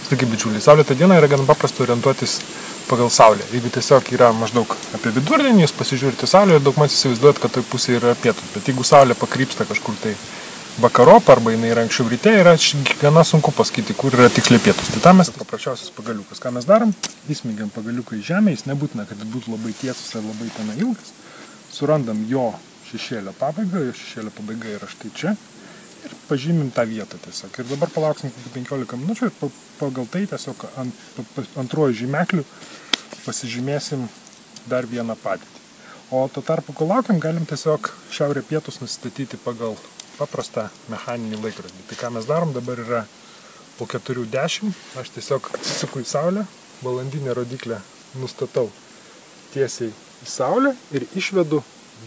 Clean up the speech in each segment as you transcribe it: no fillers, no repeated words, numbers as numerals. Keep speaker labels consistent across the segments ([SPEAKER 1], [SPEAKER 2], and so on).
[SPEAKER 1] Sveiki, bičiuliai. Saulėtą dieną yra gan paprasta orientuotis pagal saulę. Jeigu tiesiog yra maždaug apie vidurdienį, jūs pasižiūrite saulę ir daugmaž įsivaizduojat, kad toj pusėje yra pietus. Bet jeigu saulė pakrypsta kažkur tai vakarop arba jinai yra anksčiau ryte, yra gana sunku pasakyti, kur yra tiksliai pietus. Tai tam mes paprasčiausias pagaliukas. Ką mes darom? Įsmeigiam pagaliuką į žemę, jis nebūtina, kad jis būtų labai tiesus ar labai ten ilgas. Surandam jo šešėlio pabaigą, jo šešėlio pabaiga yra štai čia. Ir pažymim tą vietą tiesiog. Ir dabar palauksim 15 minučių ir pagal tai tiesiog antruoju žymekliu pasižymėsim dar vieną padėtį. O tuo tarpu, kol laukiam, galim tiesiog šiaurė pietus nusistatyti pagal paprastą mechaninį laikrodį. Tai ką mes darom, dabar yra po 4:10, aš tiesiog atsisuku į saulę, valandinę rodiklę nustatau tiesiai į saulę ir išvedu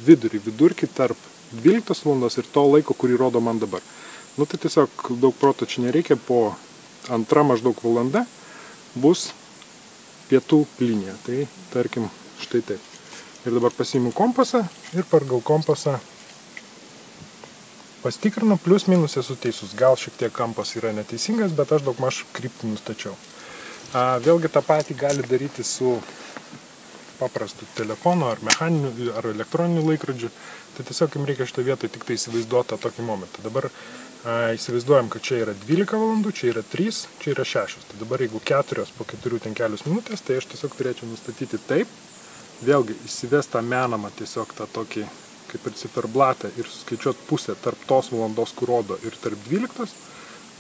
[SPEAKER 1] vidurkį tarp 12 valandos ir to laiko, kurį rodo man dabar. Nu tai tiesiog daug proto čia nereikia, po antra maždaug valanda bus pietų linija. Tai tarkim štai taip. Ir dabar pasiimu kompasą ir pagal kompasą pasitikrinu, plius minus esu teisus. Gal šiek tiek kampas yra neteisingas, bet aš daugmaž kryptį nustačiau. Vėlgi tą patį gali daryti su paprastu telefonu ar mechaniniu ar elektroniniu laikrodžiu. Tai tiesiog jums reikia šitą vietą tik tai įsivaizduoti tokį momentą. Dabar įsivaizduojam, kad čia yra 12 valandų, čia yra 3, čia yra 6. Tai dabar jeigu 4 po 4 ten kelios minutės, tai aš tiesiog turėčiau nustatyti taip. Vėlgi įsivest tą menamą tiesiog tą tokį kaip ir ciferblatą ir suskaičiuoti pusę tarp tos valandos, kur rodo, ir tarp 12.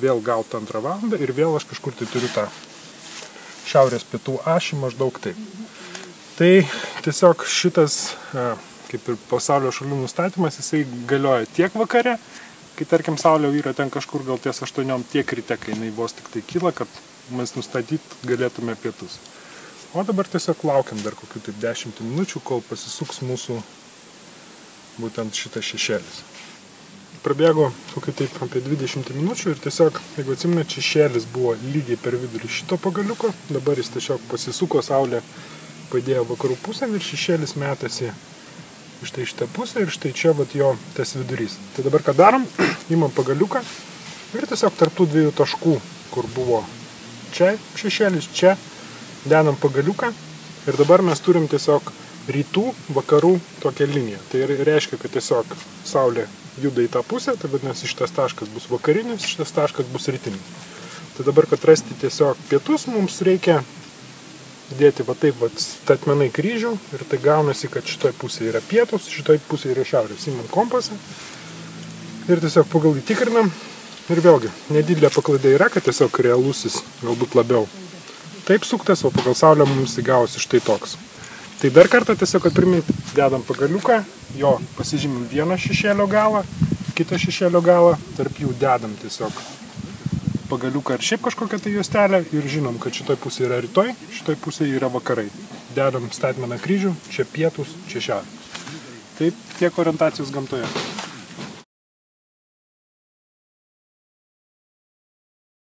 [SPEAKER 1] Vėl gauti 2 valandą ir vėl aš kažkur tai turiu tą šiaurės pietų ašį maždaug taip. Tai tiesiog šitas kaip ir pasaulio šalių nustatymas, jisai galioja tiek vakare, kai tarkim saulė yra ten kažkur gal ties 8, tiek ryte, kai jinai vos tik tai kyla, kad mes nustatyti galėtume pietus. O dabar tiesiog laukiam dar kokių taip 10 minučių, kol pasisuks mūsų būtent šitas šešėlis. Prabėgo kokių taip apie 20 minučių ir tiesiog, jeigu atsimenat, šešėlis buvo lygiai per vidurį šito pagaliuko, dabar jis tiesiog pasisuko, saulė padėjo vakarų pusėn ir šešėlis metasi štai šitą pusę ir štai čia vat jo tas vidurys. Tai dabar ką darom? Imam pagaliuką ir tiesiog tarp tų dviejų taškų, kur buvo čia šešėlis, čia dedam pagaliuką ir dabar mes turim tiesiog rytų, vakarų tokią liniją. Tai reiškia, kad tiesiog saulė juda į tą pusę, tai vadinasi šitas taškas bus vakarinis, šitas taškas bus rytinis. Tai dabar, kad rasti tiesiog pietus, mums reikia dėti va taip statmenai kryžių ir tai gaunasi, kad šitoj pusėje yra pietus, šitoj pusėje yra šiaurės. Imam kompasą ir tiesiog pagal įtikrinam ir vėlgi nedidelė paklaida yra, kad tiesiog realusis galbūt labiau taip suktas, o pagal saulę mums įgavosi štai toks. Tai dar kartą tiesiog, kad priminti, dedam pagaliuką, jo pasižymim vieną šešėlio galą, kitą šešėlio galą, tarp jų dedam tiesiog pagaliuką ar šiaip kažkokią tai juostelę ir žinom, kad šitoj pusėje yra rytoj, šitoj pusėje yra vakarai. Dedam statmeną kryžių, čia pietus, čia šiaurės. Taip tiek orientacijos gamtoje.